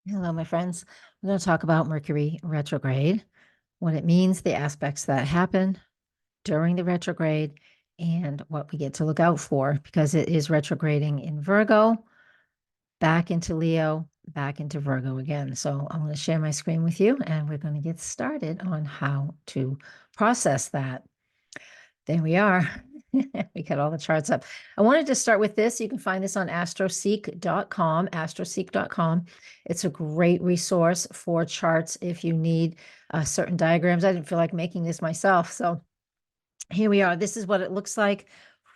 Hello, my friends. We're going to talk about Mercury retrograde, what it means, the aspects that happen during the retrograde, and what we get to look out for because it is retrograding in Virgo, back into Leo, back into Virgo again. So I'm going to share my screen with you and we're going to get started on how to process that. There we are. We got all the charts up. I wanted to start with this. You can find this on astroseek.com, astroseek.com. It's a great resource for charts if you need certain diagrams. I didn't feel like making this myself. So here we are. This is what it looks like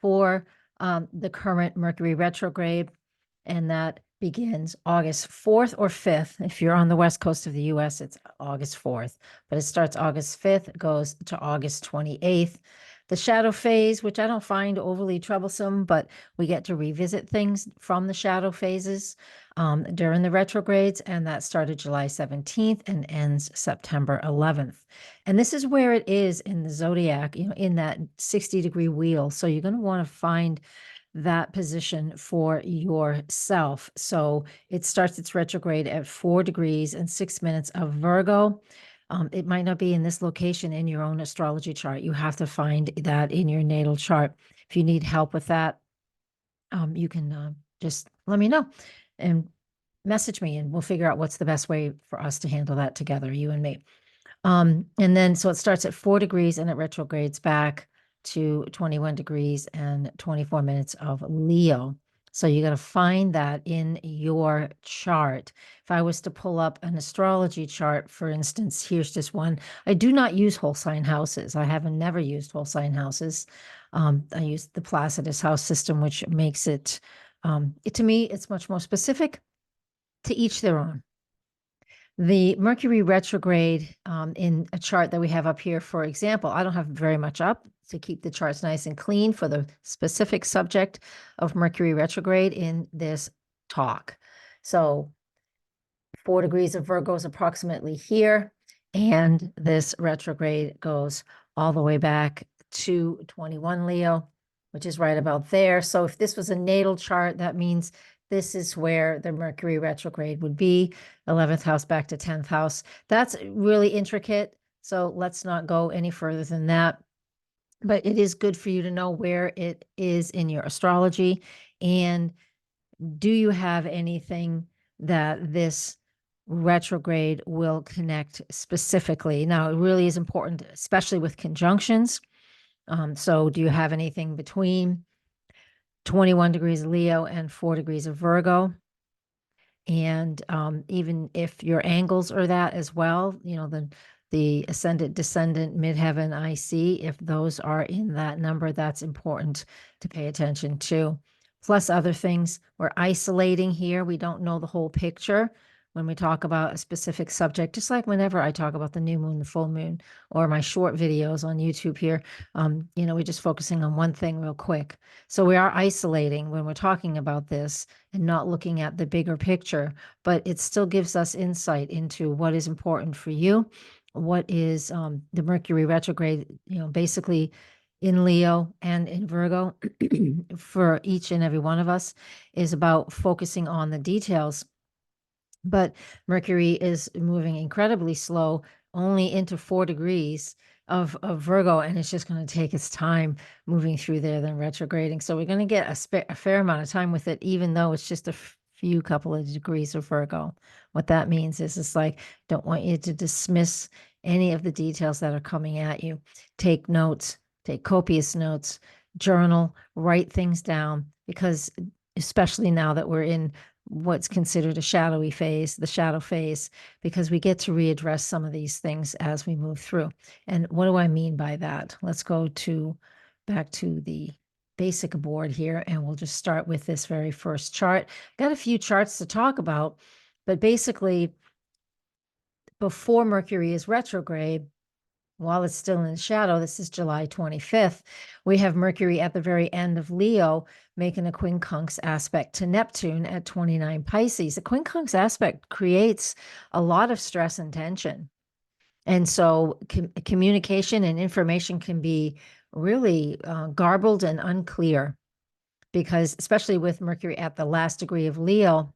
for the current Mercury retrograde. And that begins August 4th or 5th. If you're on the west coast of the US, it's August 4th. But it starts August 5th, goes to August 28th. The shadow phase, which I don't find overly troublesome, but we get to revisit things from the shadow phases during the retrogrades, and that started July 17th and ends September 11th. And this is where it is in the zodiac, in that 60-degree wheel. So you're going to want to find that position for yourself. So it starts its retrograde at 4 degrees and 6 minutes of Virgo. It might not be in this location in your own astrology chart. You have to find that in your natal chart. If you need help with that, you can just let me know and message me and we'll figure out what's the best way for us to handle that together, you and me. And then, so it starts at 4 degrees and it retrogrades back to 21 degrees and 24 minutes of Leo. So you got to find that in your chart. If I was to pull up an astrology chart, for instance, here's just one. I do not use whole sign houses. I haven't never used whole sign houses. I use the Placidus house system, which makes it, to me, it's much more specific. To each their own. The Mercury retrograde in a chart that we have up here, for example, I don't have very much up to keep the charts nice and clean for the specific subject of Mercury retrograde in this talk. So 4 degrees of Virgo is approximately here, and this retrograde goes all the way back to 21 Leo, which is right about there. So if this was a natal chart, that means this is where the Mercury retrograde would be, 11th house back to 10th house. That's really intricate, so let's not go any further than that. But it is good for you to know where it is in your astrology. And do you have anything that this retrograde will connect specifically? Now, it really is important, especially with conjunctions. So do you have anything between 21 degrees Leo and 4 degrees of Virgo? And even if your angles are that as well, the ascendant, descendant, midheaven, IC, if those are in that number, that's important to pay attention to. Plus other things, we're isolating here. We don't know the whole picture when we talk about a specific subject, just like whenever I talk about the new moon, the full moon, or my short videos on YouTube here, we're just focusing on one thing real quick. So we are isolating when we're talking about this and not looking at the bigger picture, but it still gives us insight into what is important for you, what is the Mercury retrograde, basically in Leo and in Virgo for each and every one of us is about focusing on the details. But Mercury is moving incredibly slow, only into 4 degrees of Virgo, and it's just going to take its time moving through there, then retrograding. So we're going to get a fair amount of time with it, even though it's just a few couple of degrees of Virgo. What that means is it's like, don't want you to dismiss any of the details that are coming at you. Take notes, take copious notes, journal, write things down, because especially now that we're in what's considered a shadowy phase, the shadow phase, because we get to readdress some of these things as we move through. And what do I mean by that? Let's go back to the basic board here, and we'll just start with this very first chart. Got a few charts to talk about, but basically before Mercury is retrograde, while it's still in shadow, this is July 25th, we have Mercury at the very end of Leo making a quincunx aspect to Neptune at 29 Pisces. A quincunx aspect creates a lot of stress and tension. And so communication and information can be really garbled and unclear, because especially with Mercury at the last degree of Leo,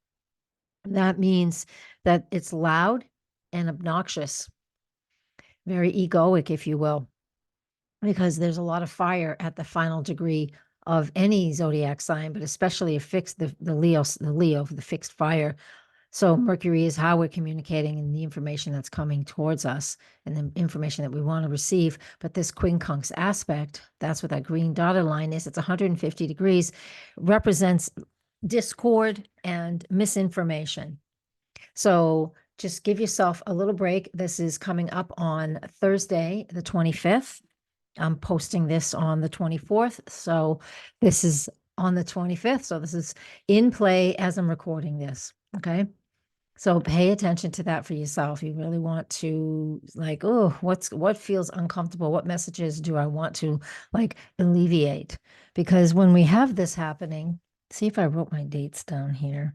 that means that it's loud and obnoxious, very egoic, if you will, because there's a lot of fire at the final degree of any zodiac sign, but especially a fixed, the Leo, the fixed fire. So Mercury is how we're communicating and the information that's coming towards us and the information that we want to receive. But this quincunx aspect, that's what that green dotted line is. It's 150 degrees, represents discord and misinformation. So just give yourself a little break. This is coming up on Thursday, the 25th. I'm posting this on the 24th. So this is on the 25th. So this is in play as I'm recording this. Okay. So pay attention to that for yourself. You really want to like, oh, what feels uncomfortable? What messages do I want to like alleviate? Because when we have this happening, see if I wrote my dates down here.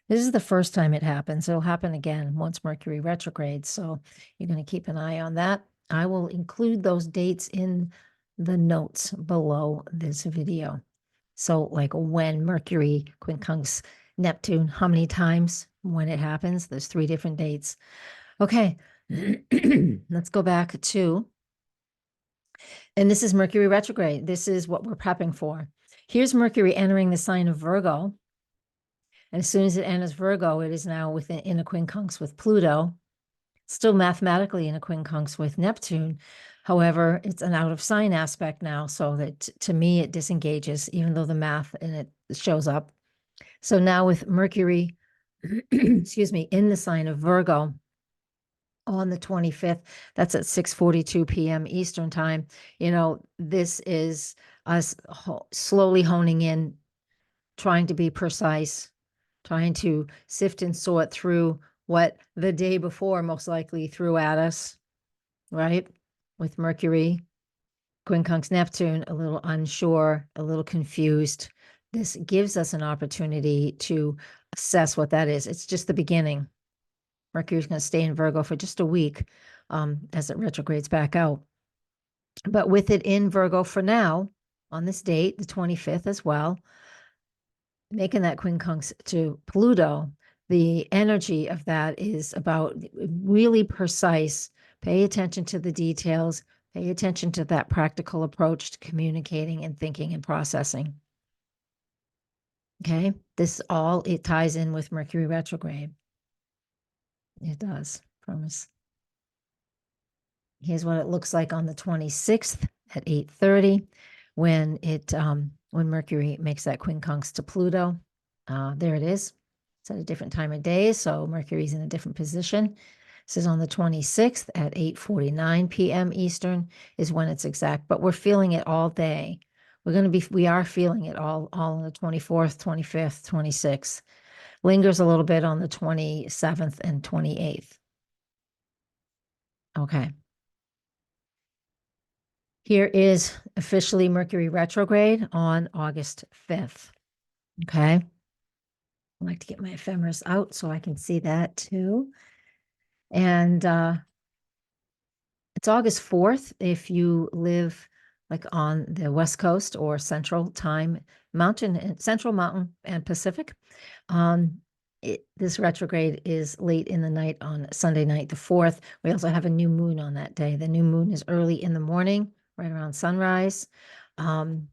This is the first time it happens. It'll happen again once Mercury retrogrades. So you're going to keep an eye on that. I will include those dates in the notes below this video. So like when Mercury quincunx Neptune, how many times when it happens? There's 3 different dates. Okay, let's go back to, and this is Mercury retrograde. This is what we're prepping for. Here's Mercury entering the sign of Virgo. And as soon as it enters Virgo, it is now in a quincunx with Pluto, still mathematically in a quincunx with Neptune. However, it's an out of sign aspect now, so that to me it disengages, even though the math in it shows up. So now with Mercury, excuse me, in the sign of Virgo on the 25th, that's at 6:42 p.m. Eastern time. You know, this is us slowly honing in, trying to be precise, trying to sift and sort through what the day before most likely threw at us, right? With Mercury, quincunx Neptune, a little unsure, a little confused. This gives us an opportunity to assess what that is. It's just the beginning. Mercury's going to stay in Virgo for just a week as it retrogrades back out. But with it in Virgo for now, on this date, the 25th as well, making that quincunx to Pluto, the energy of that is about really precise. Pay attention to the details. Pay attention to that practical approach to communicating and thinking and processing. Okay, this all, it ties in with Mercury retrograde. It does, promise. Here's what it looks like on the 26th at 8:30 when when Mercury makes that quincunx to Pluto. There it is. It's at a different time of day, so Mercury's in a different position. This is on the 26th at 8:49 p.m. Eastern is when it's exact, but we're feeling it all day. We are feeling it all on the 24th, 25th, 26th. Lingers a little bit on the 27th and 28th. Okay. Here is officially Mercury retrograde on August 5th. Okay. I like to get my ephemeris out so I can see that too. And it's August 4th if you live like on the West Coast or Central Time, Central Mountain and Pacific. This retrograde is late in the night on Sunday night, the 4th. We also have a new moon on that day. The new moon is early in the morning, right around sunrise. Again,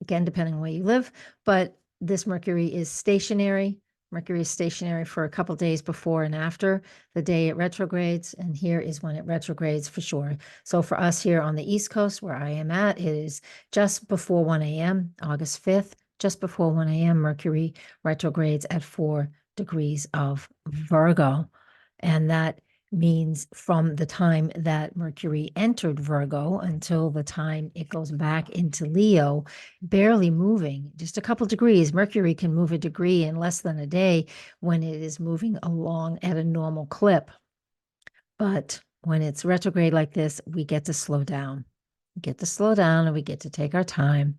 depending on where you live, but this Mercury is stationary. Mercury is stationary for a couple days before and after the day it retrogrades, and here is when it retrogrades for sure. So for us here on the East Coast, where I am at, it is just before 1 a.m., August 5th, just before 1 a.m., Mercury retrogrades at 4 degrees of Virgo. And that means from the time that Mercury entered Virgo until the time it goes back into Leo, barely moving, just a couple degrees. Mercury can move a degree in less than a day when it is moving along at a normal clip. But when it's retrograde like this, we get to slow down. We get to slow down and we get to take our time.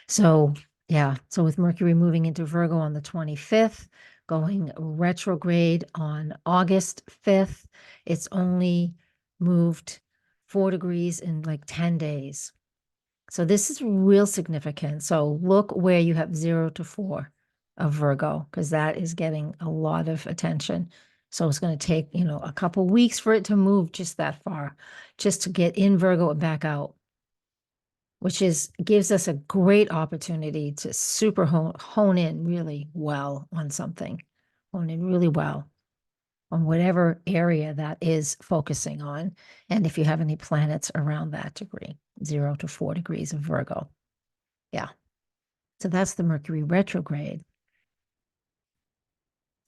So yeah, so with Mercury moving into Virgo on the 25th, going retrograde on August 5th, it's only moved 4 degrees in like 10 days. So this is real significant. So look where you have 0 to 4. of Virgo, because that is getting a lot of attention. So it's going to take, a couple weeks for it to move just that far, just to get in Virgo and back out, which gives us a great opportunity to super hone in really well on something, hone in really well on whatever area that is focusing on. And if you have any planets around that degree, 0 to 4 degrees of Virgo. Yeah. So that's the Mercury retrograde.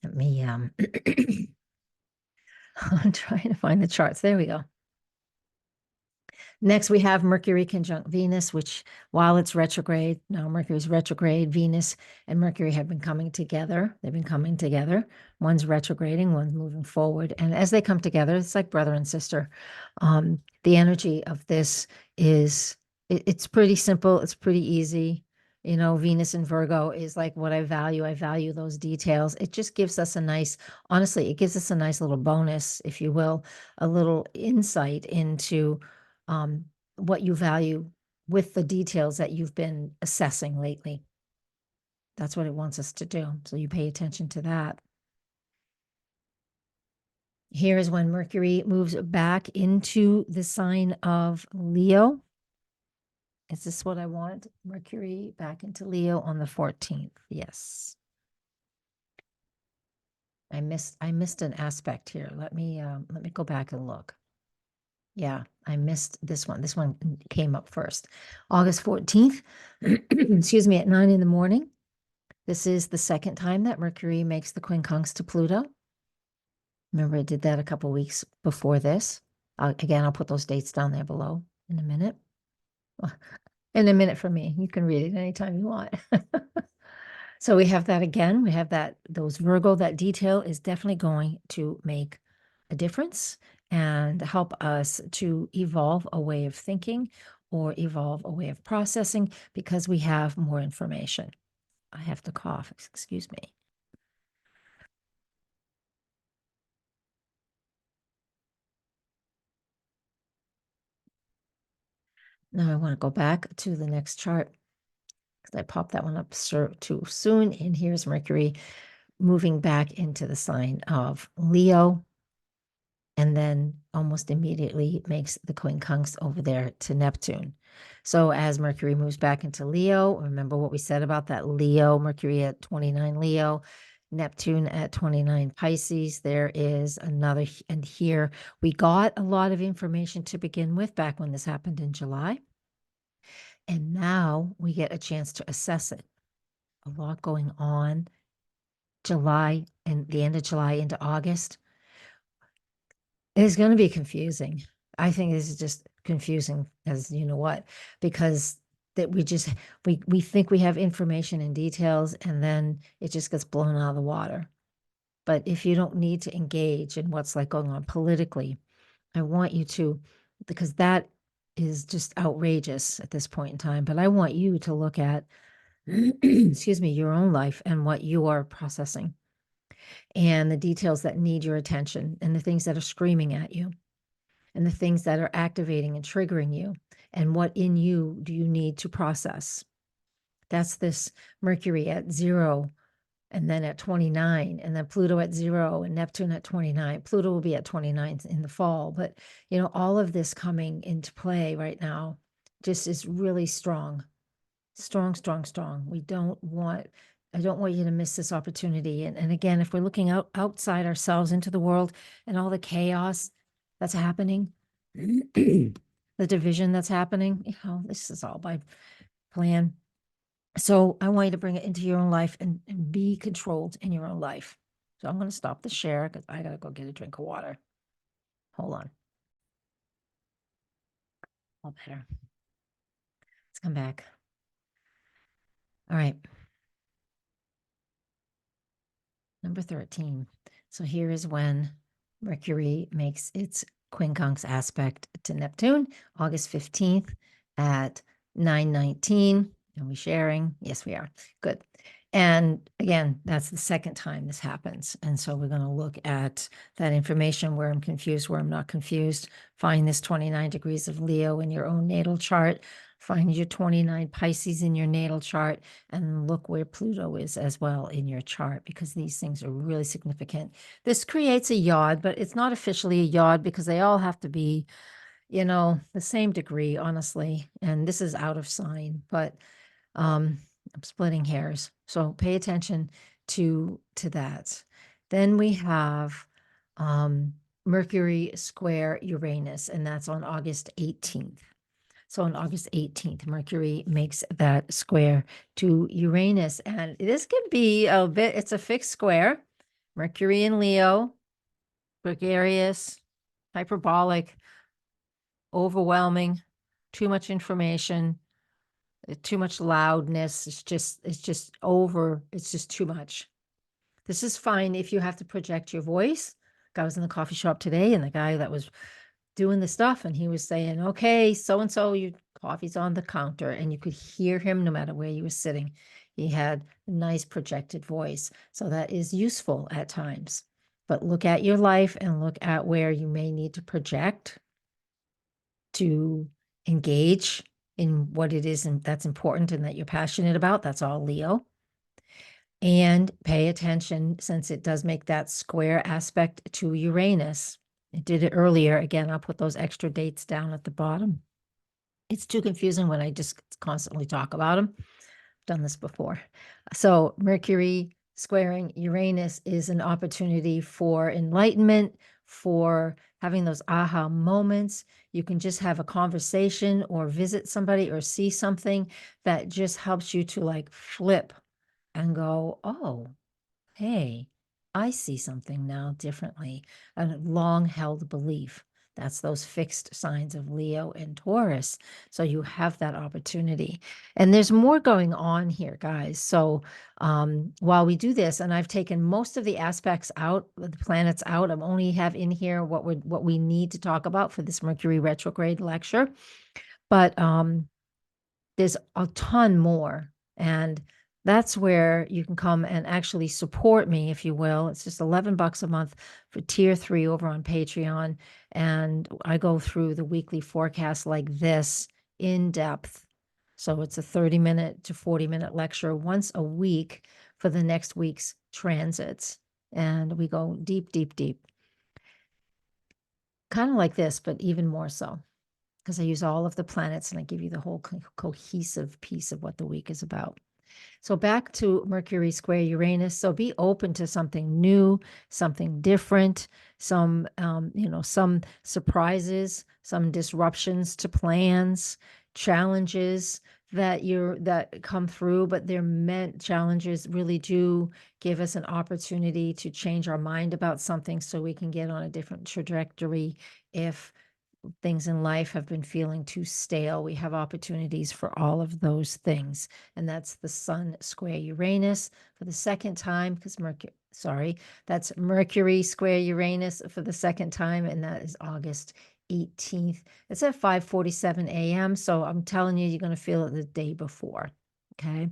Let me I'm trying to find the charts. There we go. Next, we have Mercury conjunct Venus, which while it's retrograde, now Mercury's retrograde, Venus and Mercury have been coming together. They've been coming together. One's retrograding, one's moving forward. And as they come together, it's like brother and sister. The energy of this it's pretty simple. It's pretty easy. Venus and Virgo is like what I value. I value those details. It just gives us honestly, it gives us a nice little bonus, if you will, a little insight into what you value with the details that you've been assessing lately. That's what it wants us to do. So you pay attention to that. Here is when Mercury moves back into the sign of Leo. Is this what I want? Mercury back into Leo on the 14th. Yes. I missed an aspect here. Let me go back and look. Yeah, I missed this one. This one came up first. August 14th, excuse me, at 9 in the morning. This is the second time that Mercury makes the quincunx to Pluto. Remember, I did that a couple weeks before this. Again, I'll put those dates down there below in a minute. In a minute for me. You can read it anytime you want. So we have that again. We have those Virgo, that detail is definitely going to make a difference and help us to evolve a way of thinking or evolve a way of processing because we have more information. I have to cough, excuse me. Now I want to go back to the next chart because I popped that one up too soon. And here's Mercury moving back into the sign of Leo. And then almost immediately makes the quincunx over there to Neptune. So as Mercury moves back into Leo, remember what we said about that Leo, Mercury at 29 Leo, Neptune at 29 Pisces. There is another, and here we got a lot of information to begin with back when this happened in July. And now we get a chance to assess it. A lot going on. July and the end of July into August. It's going to be confusing. I think this is just confusing as you know what, because that we think we have information and details and then it just gets blown out of the water. But if you don't need to engage in what's like going on politically, I want you to, because that is just outrageous at this point in time. But I want you to look at, excuse me, your own life and what you are processing and the details that need your attention and the things that are screaming at you and the things that are activating and triggering you and what in you do you need to process. That's this Mercury at 0 and then at 29 and then Pluto at 0 and Neptune at 29. Pluto will be at 29 in the fall, but all of this coming into play right now just is really strong. Strong. I don't want you to miss this opportunity. And again, if we're looking outside ourselves into the world and all the chaos that's happening, the division that's happening, this is all by plan. So I want you to bring it into your own life and be controlled in your own life. So I'm going to stop the share because I got to go get a drink of water. Hold on. All better. Let's come back. All right. Number 13. So here is when Mercury makes its quincunx aspect to Neptune, August 15th at 9:19. Are we sharing? Yes, we are. Good. And again, that's the second time this happens. And so we're going to look at that information where I'm confused, where I'm not confused. Find this 29 degrees of Leo in your own natal chart. Find your 29 Pisces in your natal chart and look where Pluto is as well in your chart, because these things are really significant. This creates a yod, but it's not officially a yod because they all have to be, the same degree, honestly. And this is out of sign, but I'm splitting hairs. So pay attention to that. Then we have Mercury square Uranus, and that's on August 18th. So on August 18th, Mercury makes that square to Uranus. And this can be a bit, it's a fixed square. Mercury in Leo, gregarious, hyperbolic, overwhelming, too much information, too much loudness. It's just too much. This is fine if you have to project your voice. I was in the coffee shop today, and the guy that was doing the stuff, and he was saying, okay, so-and-so, your coffee's on the counter, and you could hear him no matter where you were sitting. He had a nice projected voice. So that is useful at times. But look at your life and look at where you may need to project to engage in what it is and that's important and that you're passionate about. That's all Leo. And pay attention, since it does make that square aspect to Uranus. It did it earlier. Again, I'll put those extra dates down at the bottom. It's too confusing when I just constantly talk about them. I've done this before. So Mercury squaring Uranus is an opportunity for enlightenment, for having those aha moments. You can just have a conversation or visit somebody or see something that just helps you to like flip and go, oh, hey, I see something now differently. A long held belief. That's those fixed signs of Leo and Taurus. So you have that opportunity. And there's more going on here, guys. So while we do this, and I've taken most of the aspects out, the planets out, I only have in here what we need to talk about for this Mercury retrograde lecture. But there's a ton more. And that's where you can come and actually support me, if you will. It's just $11 a month for tier 3 over on Patreon. And I go through the weekly forecast like this in depth. So it's a 30-minute to 40-minute lecture once a week for the next week's transits. And we go deep, deep, deep. Kind of like this, but even more so, because I use all of the planets and I give you the whole cohesive piece of what the week is about. So back to Mercury square Uranus. So be open to something new, something different, some surprises, some disruptions to plans, challenges that come through, but they're meant. Challenges really do give us an opportunity to change our mind about something so we can get on a different trajectory. If things in life have been feeling too stale, we have opportunities for all of those things. And that's the Sun square Uranus for the second time, because that's Mercury square Uranus for the second time, and that is August 18th. It's at 5:47 a.m. So I'm telling you, you're going to feel it the day before. Okay.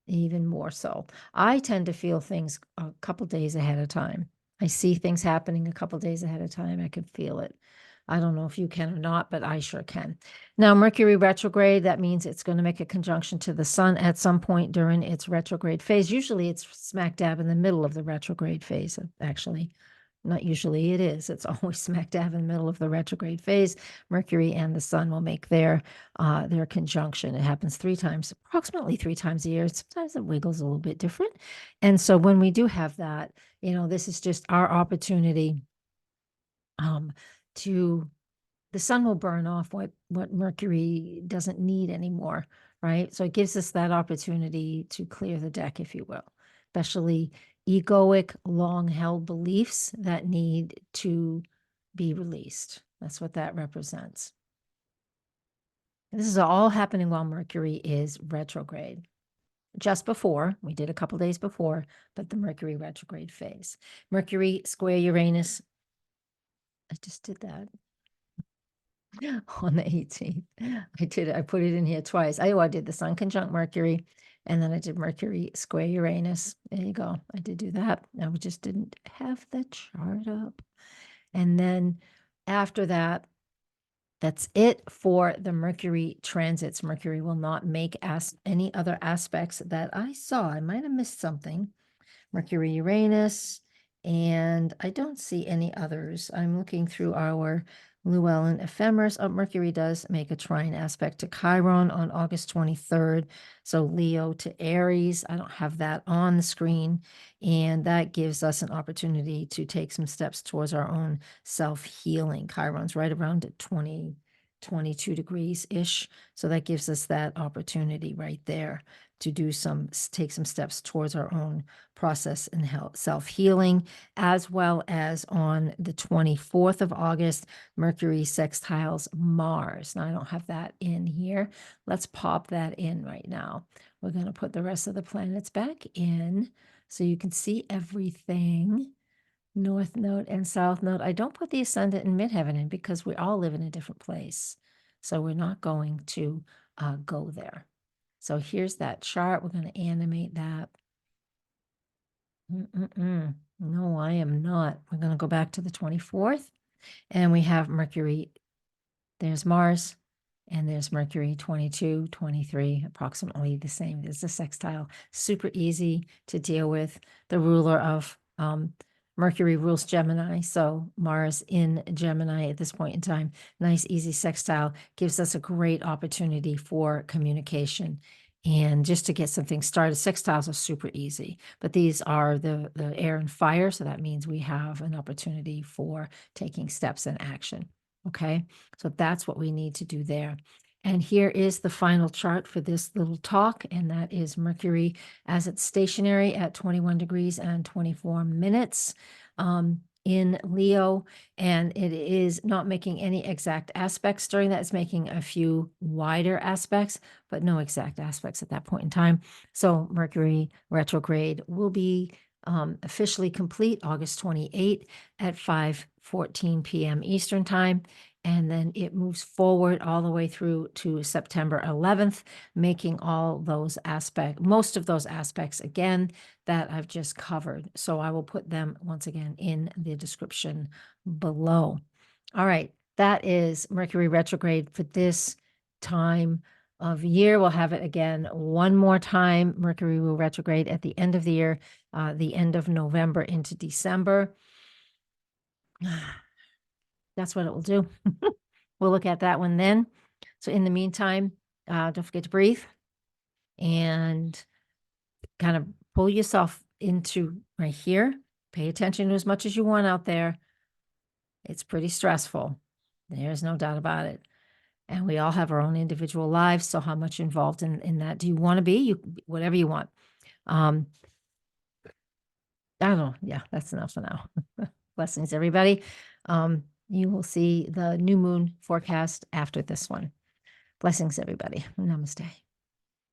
Even more so. I tend to feel things a couple days ahead of time. I see things happening a couple days ahead of time. I can feel it. I don't know if you can or not, but I sure can. Now, Mercury retrograde, that means it's going to make a conjunction to the sun at some point during its retrograde phase. Usually it's smack dab in the middle of the retrograde phase, actually. Not usually, it is. It's always smack dab in the middle of the retrograde phase. Mercury and the sun will make their conjunction. It happens approximately three times a year. Sometimes it wiggles a little bit different. And so when we do have that, this is just our opportunity the sun will burn off what Mercury doesn't need anymore, right? So it gives us that opportunity to clear the deck, if you will, especially egoic, long-held beliefs that need to be released. That's what that represents. This is all happening while Mercury is retrograde. Just before, we did a couple days before, but the Mercury retrograde phase. Mercury square Uranus. I just did that. On the 18th. I put it in here twice. I did the Sun conjunct Mercury, and then I did Mercury square Uranus. There you go. I did do that. I just didn't have the chart up. And then after that, That's it for the Mercury transits. Mercury will not make any other aspects that I saw. I might have missed something. Mercury, Uranus, and I don't see any others. I'm looking through our Llewellyn ephemeris. Oh, Mercury does make a trine aspect to Chiron on August 23rd. So Leo to Aries. I don't have that on the screen. And that gives us an opportunity to take some steps towards our own self-healing. Chiron's right around at 22 degrees-ish. So that gives us that opportunity right there to take some steps towards our own process and self-healing, as well as on the 24th of August, Mercury sextiles Mars. Now, I don't have that in here. Let's pop that in right now. We're going to put the rest of the planets back in so you can see everything. North node and south node. I don't put the ascendant and midheaven in because we all live in a different place. So we're not going to go there. So here's that chart. We're going to animate that. No, I am not. We're going to go back to the 24th. And we have Mercury. There's Mars. And there's Mercury 22, 23, approximately the same. There's a sextile. Super easy to deal with. The ruler of Mercury rules Gemini. So Mars in Gemini at this point in time. Nice, easy sextile. Gives us a great opportunity for communication. And just to get something started, sextiles are super easy, but these are the air and fire. So that means we have an opportunity for taking steps in action. Okay, so that's what we need to do there. And here is the final chart for this little talk, and that is Mercury as it's stationary at 21 degrees and 24 minutes in Leo, and it is not making any exact aspects during that. It's making a few wider aspects, but no exact aspects at that point in time. So Mercury retrograde will be officially complete August 28 at 5:14 p.m. Eastern time. And then it moves forward all the way through to September 11th, making all those aspects, most of those aspects again that I've just covered. So I will put them once again in the description below. All right, that is Mercury retrograde for this time of year. We'll have it again one more time. Mercury will retrograde at the end of the year, the end of November into December. That's what it will do. We'll look at that one then. So in the meantime, don't forget to breathe and kind of pull yourself into right here. Pay attention to as much as you want out there. It's pretty stressful. There's no doubt about it. And we all have our own individual lives. So how much involved in that do you want to be? Whatever you want. I don't know. Yeah, that's enough for now. Blessings, everybody. You will see the new moon forecast after this one. Blessings, everybody. Namaste.